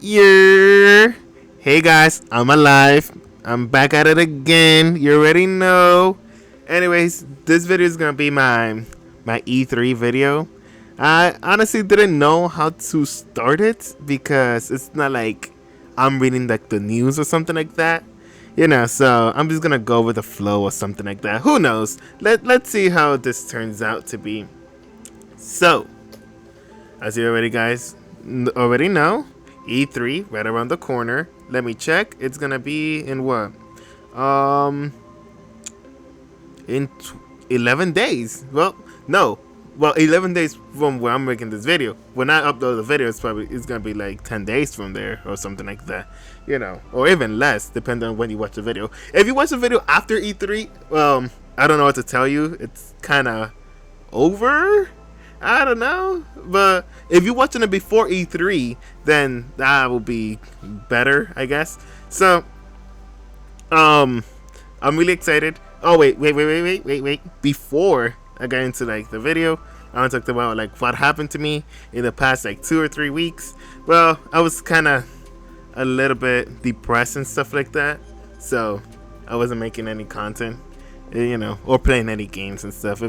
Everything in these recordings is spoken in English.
Yeah. Hey guys, I'm alive. I'm back at it again. You already know. Anyways, this video is gonna be my E3 video. I honestly didn't know how to start it because it's not like I'm reading like the news or something like that. So I'm just gonna go with the flow or something like that. Who knows? Let's see how this turns out to be. So, as you already know, E3 right around the corner. Let me check. It's gonna be in what? Um, in 11 days. Well, no. Well, 11 days from where I'm making this video. When I upload the video, it's gonna be like 10 days from there or something like that. Or even less, depending on when you watch the video. If you watch the video after E3, I don't know what to tell you. It's kind of over. I don't know, but if you're watching it before E3, then that will be better, I guess. So, um, I'm really excited. Oh wait! Before I get into like the video, I want to talk about like what happened to me in the past like 2 or 3 weeks. Well, I was kind of a little bit depressed and stuff like that, so I wasn't making any content, or playing any games and stuff.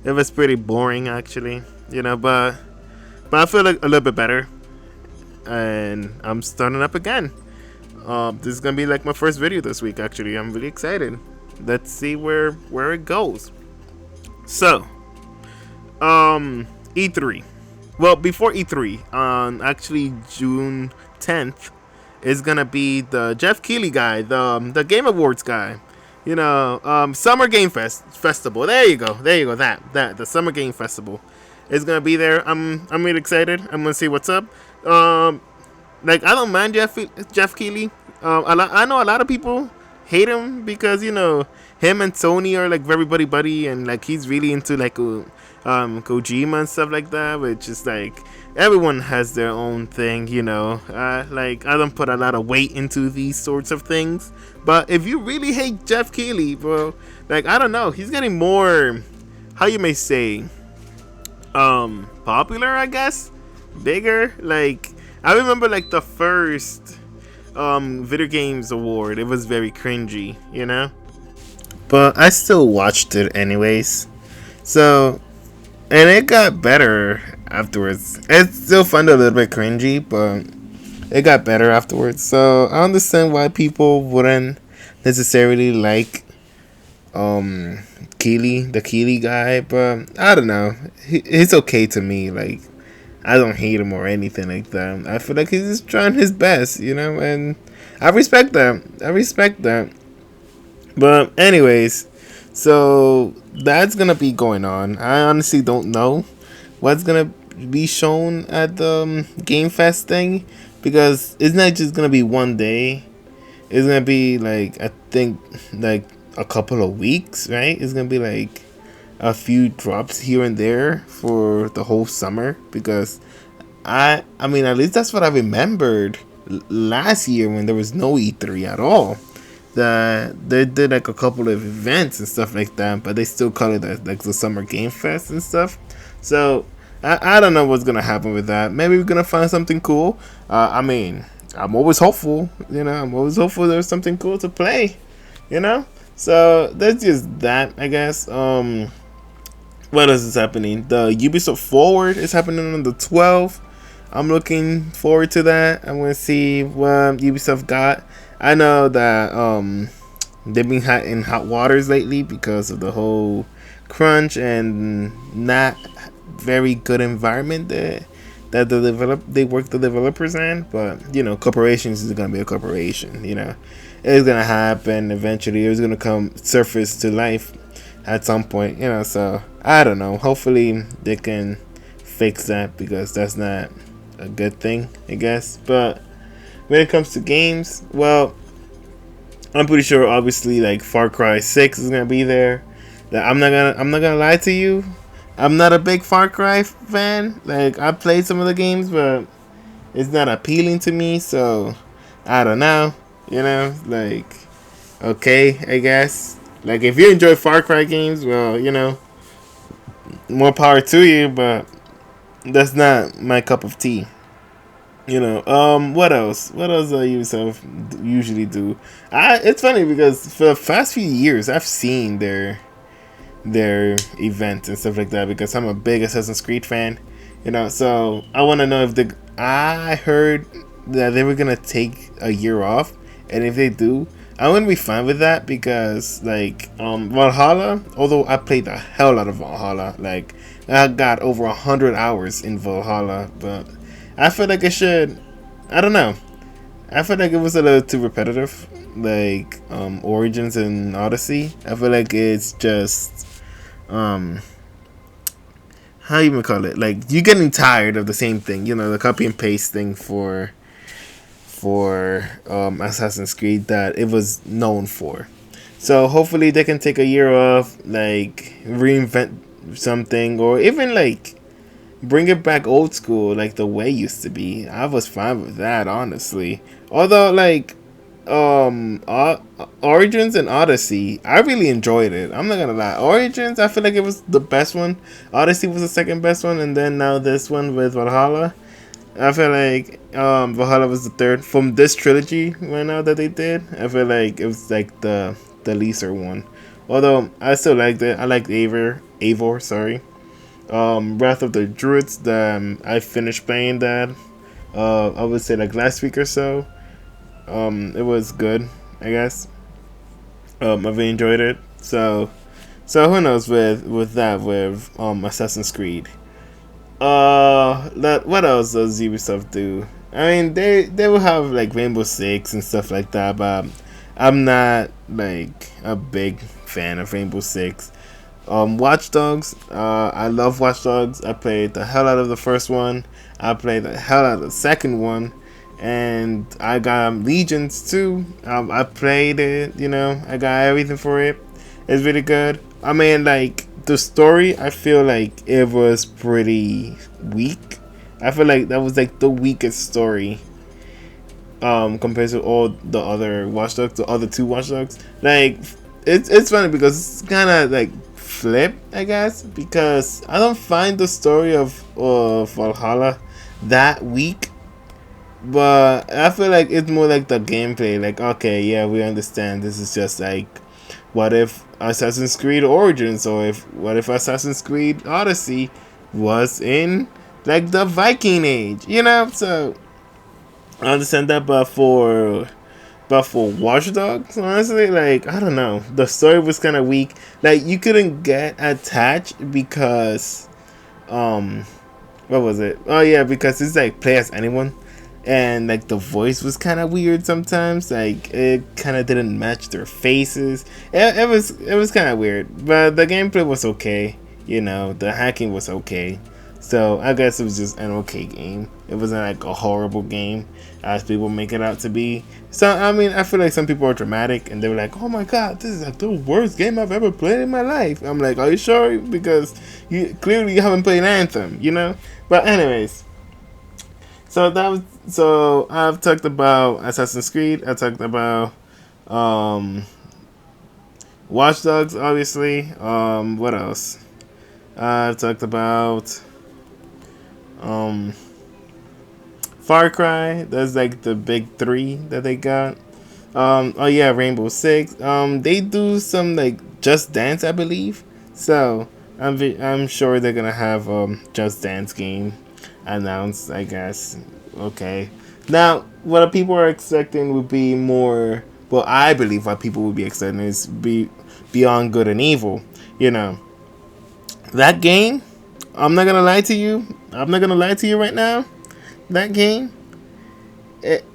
It was pretty boring actually, but I feel like a little bit better, and I'm starting up again. This is gonna be like my first video this week. Actually, I'm really excited. Let's see where it goes. So, E3. Well, before E3, on actually June 10th, is gonna be the Jeff Keighley guy, the Game Awards guy. Summer Game Festival. There you go. That the Summer Game Festival is gonna be there. I'm really excited. I'm gonna see what's up. Um, like I don't mind Jeff Keighley. I know a lot of people hate him because him and Sony are like very buddy, and like he's really into like Kojima and stuff like that, which is like everyone has their own thing. Like I don't put a lot of weight into these sorts of things, but if you really hate Jeff Keighley, bro, like I don't know, he's getting more, how you may say, popular, I guess, bigger. Like I remember like the first video games award, it was very cringy. But I still watched it anyways. So, and it got better afterwards. It still found a little bit cringy, but it got better afterwards. So I understand why people wouldn't necessarily like Keighley, the Keighley guy, but I don't know. He's okay to me. Like I don't hate him or anything like that. I feel like he's just trying his best, and I respect that. But anyways, so that's gonna be going on. I honestly don't know what's gonna be shown at the Game Fest thing, because it's not just gonna be one day. It's gonna be like, I think, like a couple of weeks, right? It's gonna be like a few drops here and there for the whole summer, because I mean, at least that's what I remembered last year when there was no E3 at all. That they did like a couple of events and stuff like that, but they still call it like the Summer Game Fest and stuff. So I don't know what's gonna happen with that. Maybe we're gonna find something cool. I mean, I'm always hopeful. I'm always hopeful there's something cool to play. So that's just that, I guess. What else is happening? The Ubisoft Forward is happening on the 12th. I'm looking forward to that. I'm gonna see what Ubisoft got. I know that they've been in hot waters lately because of the whole crunch and not very good environment that they work the developers in. But corporations is gonna be a corporation. It's gonna happen eventually. It's gonna come surface to life at some point. So I don't know. Hopefully they can fix that, because that's not a good thing, I guess. But when it comes to games, well, I'm pretty sure obviously like Far Cry 6 is gonna be there. I'm not gonna lie to you. I'm not a big Far Cry fan. Like I played some of the games, but it's not appealing to me, so I don't know. Like okay, I guess. Like if you enjoy Far Cry games, well, more power to you, but that's not my cup of tea. What else? What else do Ubisoft usually do? It's funny because for the past few years, I've seen their events and stuff like that because I'm a big Assassin's Creed fan. So I want to know if the I heard that they were gonna take a year off, and if they do, I wouldn't be fine with that because Valhalla. Although I played the hell out of Valhalla, like I got over 100 hours in Valhalla, but I feel like it should. I don't know. I feel like it was a little too repetitive, like Origins and Odyssey. I feel like it's just um how you even call it, like you're getting tired of the same thing, the copy and paste thing for Assassin's Creed that it was known for. So hopefully they can take a year off, like reinvent something, or even like bring it back old school like the way it used to be. I was fine with that, honestly. Although like Origins and Odyssey, I really enjoyed it. I'm not gonna lie. Origins, I feel like it was the best one. Odyssey was the second best one, and then now this one with Valhalla. I feel like Valhalla was the third from this trilogy right now that they did. I feel like it was like the lesser one. Although I still liked it. I liked Eivor, sorry. Wrath of the Druids. I finished playing that. I would say like last week or so. It was good, I guess. I really enjoyed it. So who knows with that with Assassin's Creed. What else does Ubisoft do? I mean, they will have like Rainbow Six and stuff like that, but I'm not like a big fan of Rainbow Six. Watch Dogs. I love Watch Dogs. I played the hell out of the first one. I played the hell out of the second one, and I got Legions too. I played it. I got everything for it. It's really good. I mean, like the story, I feel like it was pretty weak. I feel like that was like the weakest story compared to all the other Watch Dogs, the other two Watch Dogs. Like it's funny because it's kind of like flip, I guess, because I don't find the story of Valhalla that weak, but I feel like it's more like the gameplay. Like, okay, yeah, we understand this is just like, what if Assassin's Creed Origins, or what if Assassin's Creed Odyssey was in like the Viking Age, So I understand that, but for Watch Dogs, honestly, like I don't know, the story was kind of weak. Like you couldn't get attached because, um, what was it? Oh yeah, because it's like play as anyone, and like the voice was kind of weird sometimes. Like it kind of didn't match their faces. It was kind of weird, but the gameplay was okay. The hacking was okay. So I guess it was just an okay game. It wasn't like a horrible game as people make it out to be. So I mean, I feel like some people are dramatic and they were like, "Oh my god, this is like the worst game I've ever played in my life." I'm like, "Are you sure?" Because you haven't played Anthem. But anyways, so I've talked about Assassin's Creed. I talked about um, Watch Dogs, obviously. What else? I've talked about um, Far Cry. That's like the big three that they got. Oh yeah, Rainbow Six. They do some like Just Dance, I believe. So I'm sure they're gonna have Just Dance game announced, I guess. Okay. Now, what people are expecting would be more. Well, I believe what people would be expecting is Beyond Good and Evil. You know, that game. I'm not gonna lie to you. I'm not gonna lie to you right now. That game,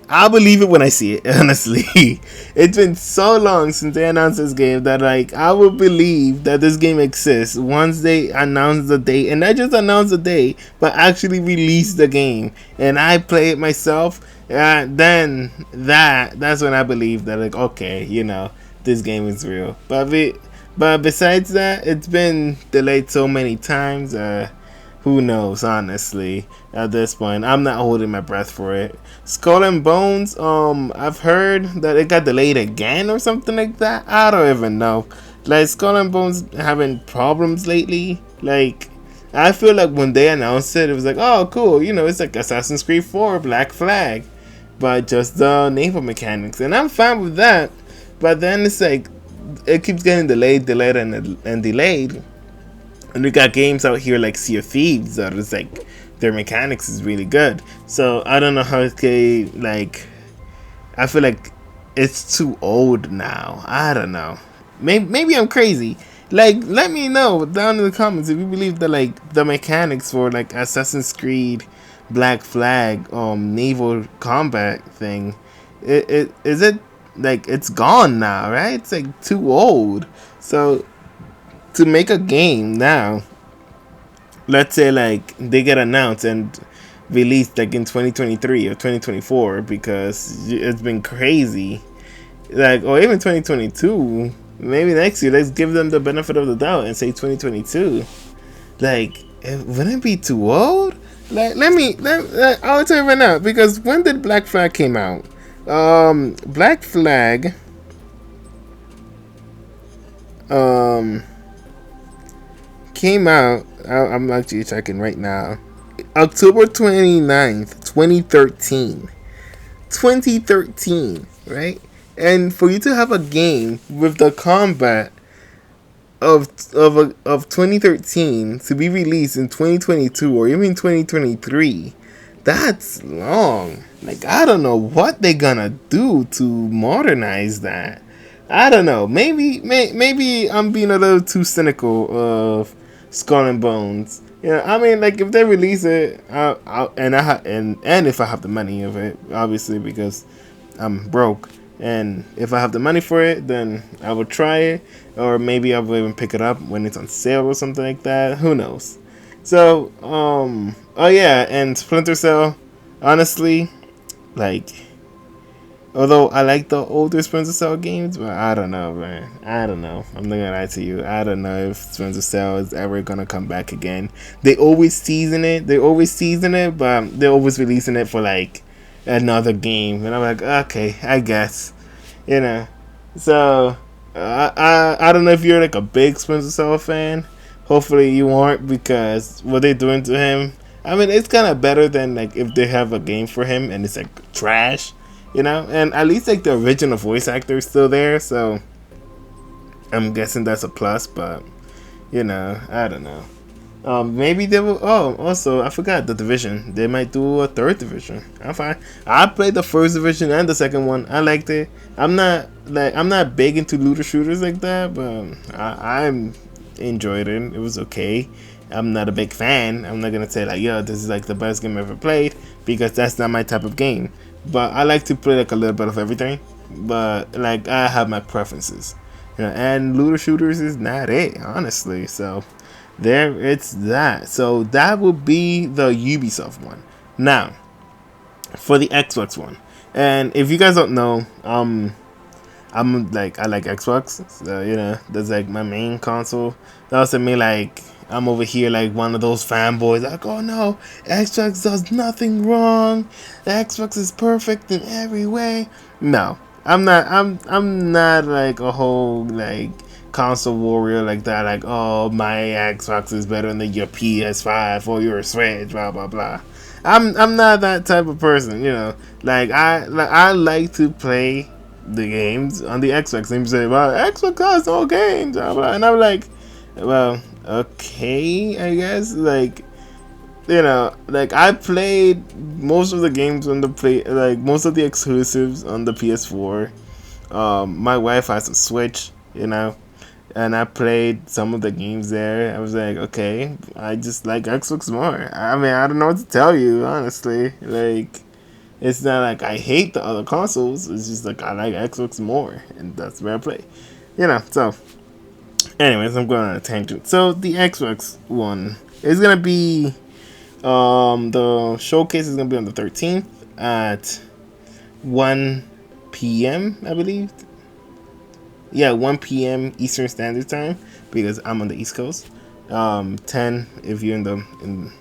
I'll believe it when I see it. Honestly, it's been so long since they announced this game that like I will believe that this game exists once they announce the date, and not just announce the date, but actually release the game, and I play it myself. Then that's when I believe that like okay, this game is real. But besides that, it's been delayed so many times. Who knows, honestly, at this point. I'm not holding my breath for it. Skull and Bones, I've heard that it got delayed again or something like that. I don't even know. Like, Skull and Bones having problems lately. Like, I feel like when they announced it, it was like, oh, cool. It's like Assassin's Creed 4 Black Flag, but just the naval mechanics, and I'm fine with that. But then it's like it keeps getting delayed, and delayed. And we got games out here like Sea of Thieves that is like their mechanics is really good. So I don't know how it can, like, I feel like it's too old now. I don't know. Maybe I'm crazy. Like, let me know down in the comments if you believe that like the mechanics for like Assassin's Creed Black Flag naval combat thing, it is it like it's gone now, right? It's like too old. So to make a game now, let's say like they get announced and released like in 2023 or 2024, because it's been crazy, like, or even 2022, maybe next year, let's give them the benefit of the doubt and say 2022. Like, wouldn't it be too old? Like, I'll tell you right now, because when did Black Flag came out? Black Flag came out, I'm actually checking right now, October 29th, 2013. 2013, right? And for you to have a game with the combat of 2013 to be released in 2022 or even 2023, that's long. Like, I don't know what they're gonna do to modernize that. I don't know. Maybe I'm being a little too cynical of Skull and Bones. I mean, like, if they release it, and if I have the money of it, obviously, because I'm broke, and if I have the money for it, then I will try it, or maybe I will even pick it up when it's on sale or something like that. Who knows? So, oh yeah, and Splinter Cell, honestly, like, although I like the older Splinter Cell games, but I don't know, man. I don't know. I'm not gonna lie to you. I don't know if Splinter Cell is ever gonna come back again. They always season it. But they're always releasing it for like another game, and I'm like, okay, I guess, you know. So I don't know if you're like a big Splinter Cell fan. Hopefully you aren't, because what they're doing to him, I mean, it's kind of better than like if they have a game for him and it's like trash. And at least like the original voice actor is still there, so I'm guessing that's a plus. But I don't know. Maybe they will. Oh, also I forgot the Division. They might do a third Division. I'm fine. I played the first Division and the second one. I liked it. I'm not big into looter shooters like that, but I'm enjoyed it. It was okay. I'm not a big fan. I'm not gonna say like, yo, this is like the best game I've ever played, because that's not my type of game. But I like to play like a little bit of everything. But like, I have my preferences, and looter shooters is not it, honestly. So there, it's that. So that would be the Ubisoft one. Now, for the Xbox one, and if you guys don't know, I'm like, I like Xbox. So that's like my main console. That also mean like I'm over here like one of those fanboys, like, oh no, Xbox does nothing wrong. The Xbox is perfect in every way. No, I'm not. I'm not like a whole like console warrior like that. Like, oh, my Xbox is better than your PS5 or your Switch. Blah blah blah. I'm not that type of person. I like to play the games on the Xbox. And you say, well, Xbox has all games, blah, blah. And I'm like, well, okay, I guess. Like I played most of the games on the most of the exclusives on the PS4. My wife has a Switch, and I played some of the games there. I was like, okay, I just like Xbox more. I mean, I don't know what to tell you, honestly. Like, it's not like I hate the other consoles. It's just like I like Xbox more, and that's where I play. So, anyways, I'm going on a tangent. So the Xbox one is gonna be, the showcase is gonna be on the 13th at 1 p.m. I believe. Yeah, 1 p.m. Eastern Standard Time, because I'm on the East Coast. 10 if you're in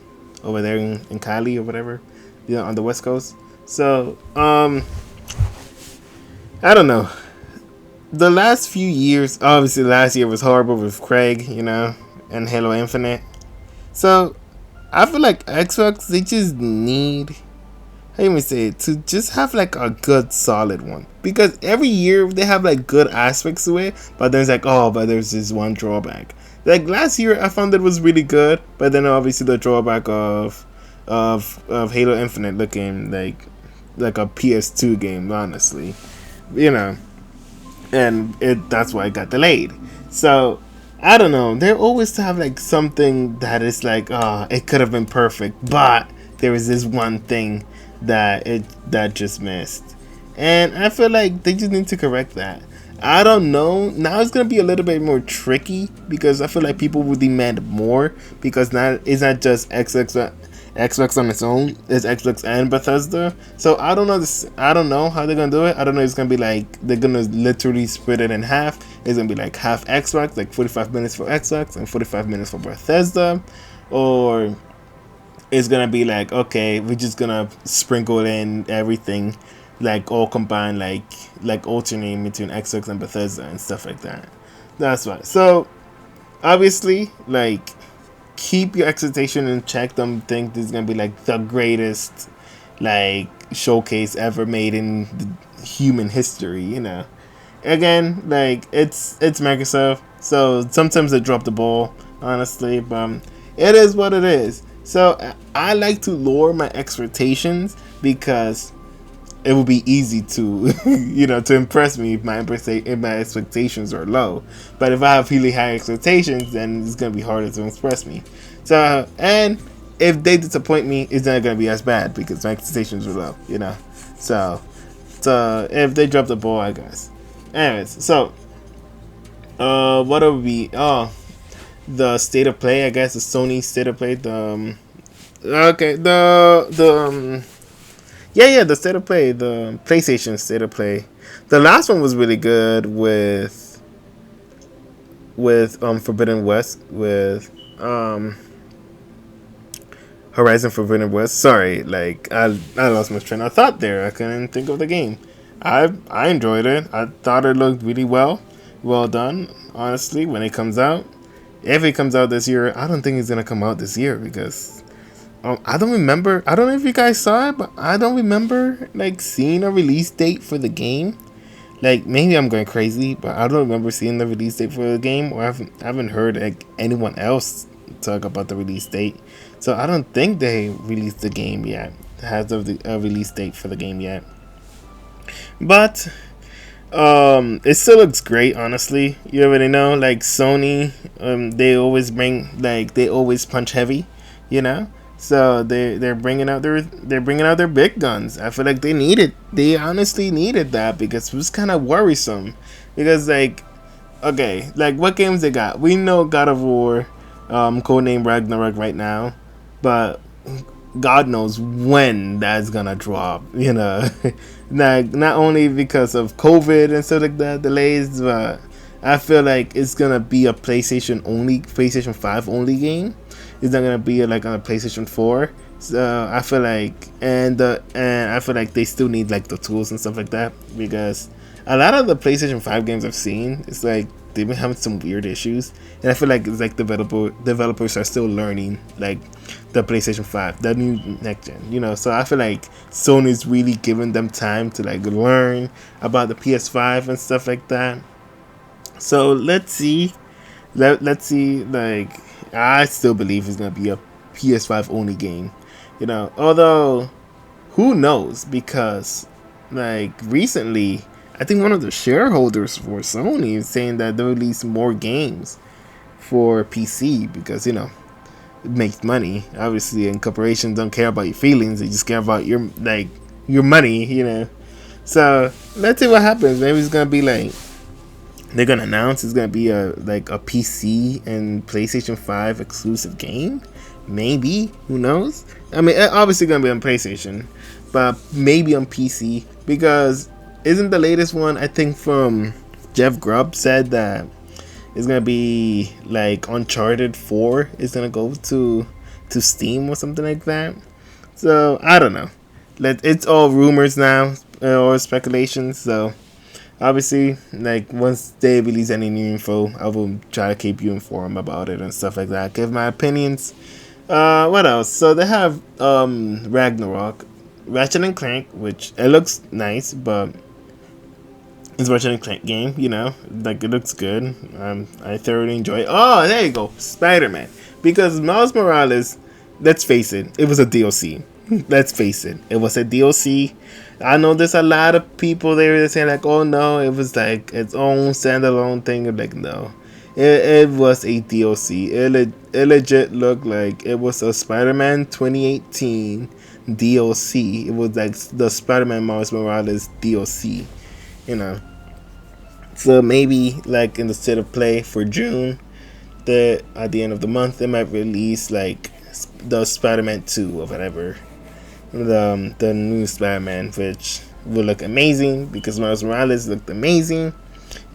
over there in Cali or whatever, on the West Coast. So, I don't know. The last few years, obviously last year was horrible with Craig, and Halo Infinite. So I feel like Xbox, they just need, how you say it, to just have like a good solid one, because every year they have like good aspects to it, but then it's like, oh, but there's this one drawback. Like last year I found it was really good, but then obviously the drawback of Halo Infinite looking like a PS2 game, honestly, you know, and that's why it got delayed. So I don't know. They always have like something that is like, oh, it could have been perfect, but there was this one thing that just missed, and I feel like they just need to correct that. I don't know. Now it's gonna be a little bit more tricky because I feel like people will demand more, because now it's not just Xbox on its own. It's Xbox and Bethesda. So I don't know this. I don't know how they're gonna do it. I don't know. It's gonna be like they're gonna literally split it in half. It's gonna be like half Xbox, like 45 minutes for Xbox and 45 minutes for Bethesda, or it's gonna be like, okay, we're just gonna sprinkle in everything, like all combined, like alternating between Xbox and Bethesda and stuff like that. That's why. So obviously, like, keep your expectation in check. Don't think this is gonna be like the greatest like showcase ever made in the human history. Again, like it's Microsoft, so sometimes they drop the ball, honestly, but it is what it is. So I like to lower my expectations because it will be easy to to impress me if my expectations are low. But if I have really high expectations, then it's gonna be harder to impress me. So, and if they disappoint me, it's not gonna be as bad because my expectations are low. So if they drop the ball, I guess. Anyways, so what are we? Oh, the state of play. I guess the Sony state of play. Okay, yeah, the state of play, the PlayStation state of play. The last one was really good with Forbidden West, with Horizon Forbidden West. Sorry, like I lost my train of thought there. I couldn't think of the game. I enjoyed it. I thought it looked really well done. Honestly, when it comes out, if it comes out this year, I don't think it's gonna come out this year because I don't remember. I don't know if you guys saw it, but I don't remember like seeing a release date for the game. Like maybe I'm going crazy, but I don't remember seeing the release date for the game, or I haven't heard like anyone else talk about the release date. So I don't think they released the game yet. Has a release date for the game yet. But it still looks great, honestly. You already know, like Sony, they always punch heavy, you know. So they're bringing out their big guns. I feel like they honestly needed that because it was kind of worrisome. Because like, okay, like what games they got? We know God of War, codename Ragnarok right now, but God knows when that's gonna drop. Not only because of COVID and stuff like that, delays, but I feel like it's gonna be a PlayStation 5 only game. It's not gonna be like on a PlayStation 4. So I feel like, and I feel like they still need like the tools and stuff like that, because a lot of the PlayStation 5 games I've seen, it's like they've been having some weird issues, and I feel like it's like developers are still learning like the PlayStation 5, the new next gen. So I feel like Sony's really giving them time to like learn about the PS5 and stuff like that. So let's see. Let's see. Like, I still believe it's gonna be a PS5 only game. Although who knows, because like recently I think one of the shareholders for Sony is saying that they'll release more games for PC because it makes money. Obviously, and corporations don't care about your feelings; they just care about your money. So let's see what happens. Maybe it's gonna be like they're gonna announce it's gonna be a PC and PlayStation 5 exclusive game. Maybe, who knows? I mean, obviously gonna be on PlayStation, but maybe on PC, because isn't the latest one, I think, from Jeff Grubb, said that it's gonna be like Uncharted 4 is gonna go to Steam or something like that. So I don't know. It's all rumors now, or speculation. So obviously, like once they release any new info, I will try to keep you informed about it and stuff like that. Give my opinions. What else? So they have Ragnarok, Ratchet and Clank, which it looks nice, but it's a Ratchet and Clank game. You know, like it looks good. I thoroughly enjoy it. Oh, there you go, Spider Man. Because Miles Morales, let's face it was a DLC. Let's face it was a DLC. I know there's a lot of people there that say like, oh no, it was like its own standalone thing. I'm like, no, it was a DLC. It legit looked like it was a Spider-Man 2018 DLC. It was like the Spider-Man Miles Morales DLC, you know. So maybe like in the state of play for June, that at the end of the month they might release like the Spider-Man 2 or whatever, the new Spider-Man, which will look amazing because Miles Morales looked amazing.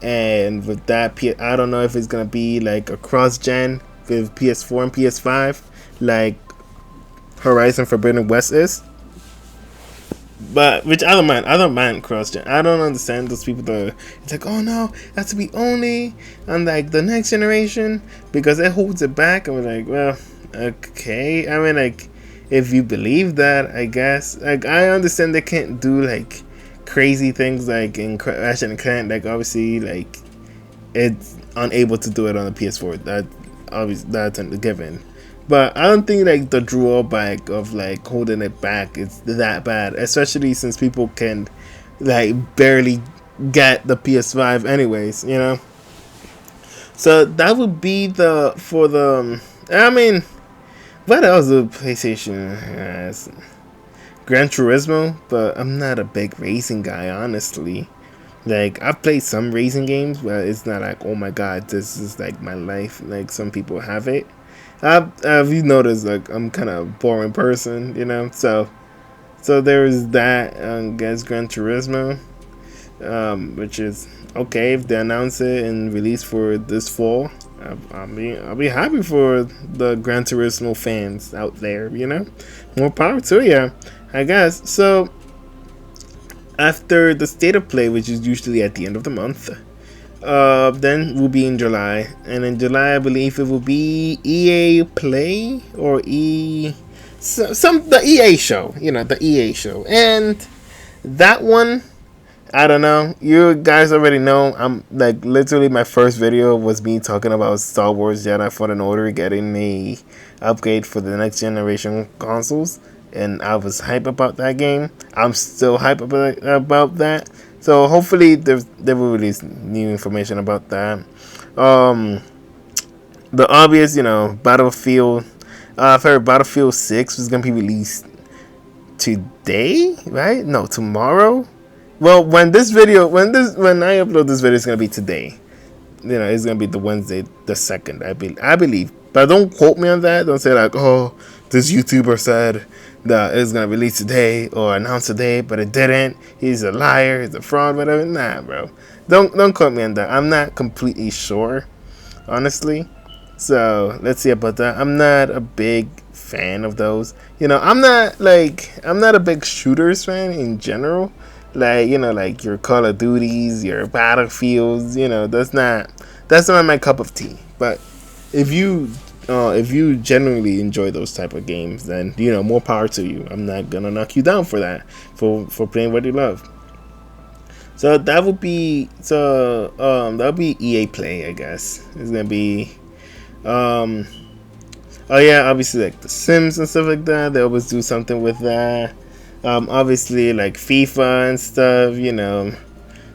And with that, I don't know if it's gonna be like a cross-gen with PS4 and PS5, like Horizon Forbidden West is. But which I don't mind. I don't mind cross-gen. I don't understand those people that it's like, oh no, that's to be only on like the next generation because it holds it back. And we're like, well, okay. I mean, like, if you believe that, I guess. Like, I understand they can't do like crazy things like in Ratchet and Clank. Like, obviously, like it's unable to do it on the PS4. That obviously that's a given. But I don't think like the drawback of like holding it back is that bad, especially since people can like barely get the PS5 anyways, you know. So that would be the for the. I mean, what else the PlayStation has? Gran Turismo, but I'm not a big racing guy, honestly. Like I've played some racing games, but it's not like, oh my god, this is like my life. Like some people have it. Have you noticed like I'm kind of a boring person, you know? So there is that. I guess Gran Turismo, which is okay if they announce it and release for this fall. I'll be happy for the Gran Turismo fans out there, you know. More power to you, I guess. So after the state of play, which is usually at the end of the month, then we'll be in July, and in July I believe it will be EA Play or the EA show, you know, the EA show, and that one, I don't know. You guys already know. I'm like literally my first video was me talking about Star Wars Jedi Fallen Order getting a upgrade for the next generation consoles, and I was hype about that game. I'm still hype about that. So hopefully they will release new information about that. Um, the obvious, you know, Battlefield. I've heard Battlefield 6 was gonna be released today, right? No, tomorrow. Well, when I upload this video, it's gonna be today. You know, it's gonna be the Wednesday, the 2nd. I believe, but don't quote me on that. Don't say like, oh, this YouTuber said that it's gonna release today or announce today, but it didn't. He's a liar. He's a fraud. Whatever. Nah, bro. Don't quote me on that. I'm not completely sure, honestly. So let's see about that. I'm not a big fan of those. You know, I'm not a big shooters fan in general. Like, you know, like your Call of Duties, your Battlefields. You know, that's not my cup of tea. But if you genuinely enjoy those type of games, then you know, more power to you. I'm not gonna knock you down for that, for playing what you love. So that would be EA Play, I guess. It's gonna be oh yeah, obviously like The Sims and stuff like that. They always do something with that. Obviously like FIFA and stuff. You know,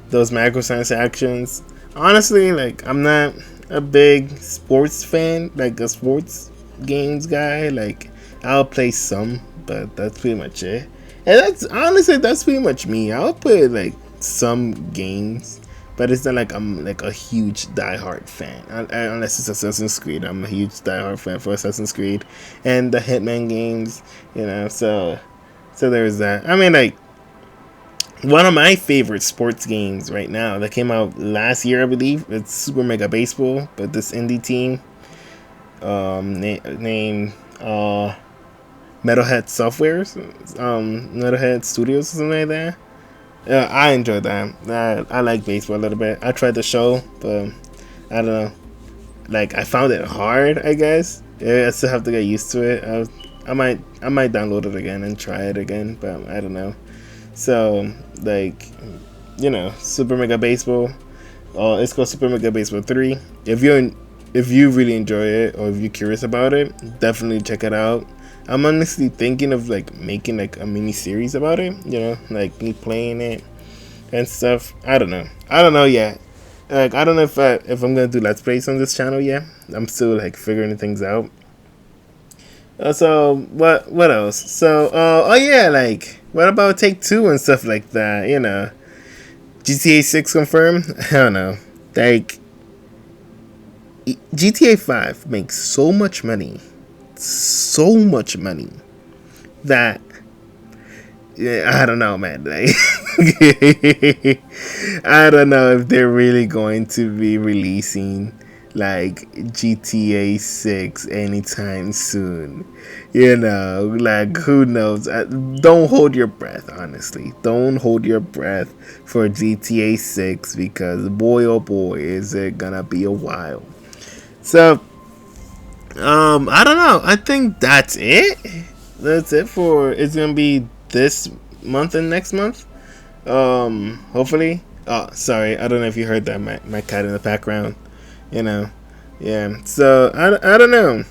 those microtransactions. Honestly, like I'm not a big sports fan, like a sports games guy. Like I'll play some, but that's pretty much it. And that's pretty much me. I'll play like some games, but it's not like I'm like a huge diehard fan. Unless it's Assassin's Creed, I'm a huge diehard fan for Assassin's Creed and the Hitman games. You know, so there's that. I mean, like one of my favorite sports games right now that came out last year, I believe, it's Super Mega Baseball, but this indie team, named Metalhead Softwares, Metalhead Studios or something like that. I enjoyed that. I like baseball a little bit. I tried the show, but I don't know. Like I found it hard, I guess. Yeah, I still have to get used to it. I might download it again and try it again, but I don't know. So like, Super Mega Baseball. It's called Super Mega Baseball 3. If you really enjoy it or if you're curious about it, definitely check it out. I'm honestly thinking of like making like a mini series about it. Like me playing it and stuff. I don't know. I don't know yet. Like I don't know if I'm gonna do let's plays on this channel yet. I'm still like figuring things out. So what else? So oh yeah, like what about Take Two and stuff like that? GTA 6 confirmed. I don't know. Like GTA 5 makes so much money that yeah, I don't know, man. Like, I don't know if they're really going to be releasing like GTA 6 anytime soon. Like who knows? Don't hold your breath, honestly. Don't hold your breath for GTA 6 because boy oh boy is it gonna be a while. So, I don't know. I think that's it. That's it for it's gonna be this month and next month. Hopefully. Oh, sorry. I don't know if you heard that. My cat in the background. You know. Yeah. So I don't know.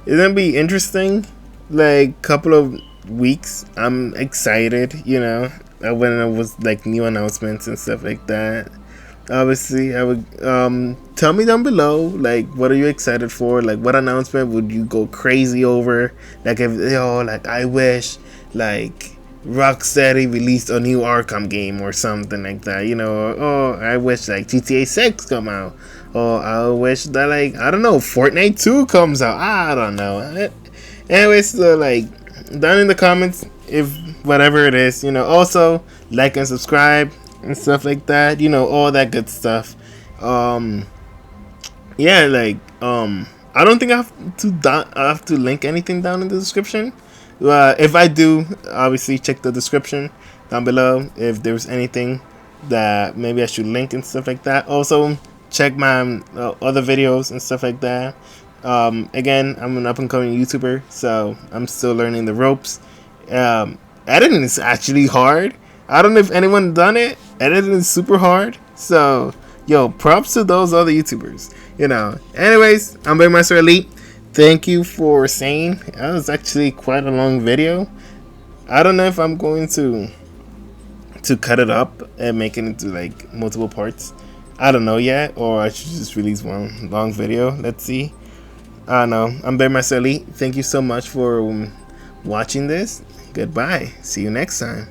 It's gonna be interesting. Like couple of weeks. I'm excited. When it was like new announcements and stuff like that. Obviously, I would tell me down below, like, what are you excited for? Like, what announcement would you go crazy over? Like, if like I wish, like, Rocksteady released a new Arkham game or something like that. Oh, I wish like GTA 6 come out. Oh, I wish that like I don't know, Fortnite 2 comes out. I don't know. Anyways, so like down in the comments if whatever it is. Also like and subscribe and stuff like that, all that good stuff. Yeah, like I don't think I have to link anything down in the description. If I do, obviously check the description down below if there's anything that maybe I should link and stuff like that. Also check my other videos and stuff like that. Again, I'm an up and coming YouTuber, so I'm still learning the ropes. Editing is actually hard. I don't know if anyone done it. Editing is super hard. So, props to those other YouTubers. Anyways, I'm Big Master Elite. Thank you for saying. That was actually quite a long video. I don't know if I'm going to cut it up and make it into like multiple parts. I don't know yet, or I should just release one long video. Let's see. I don't know. I'm Big Master Elite. Thank you so much for watching this. Goodbye. See you next time.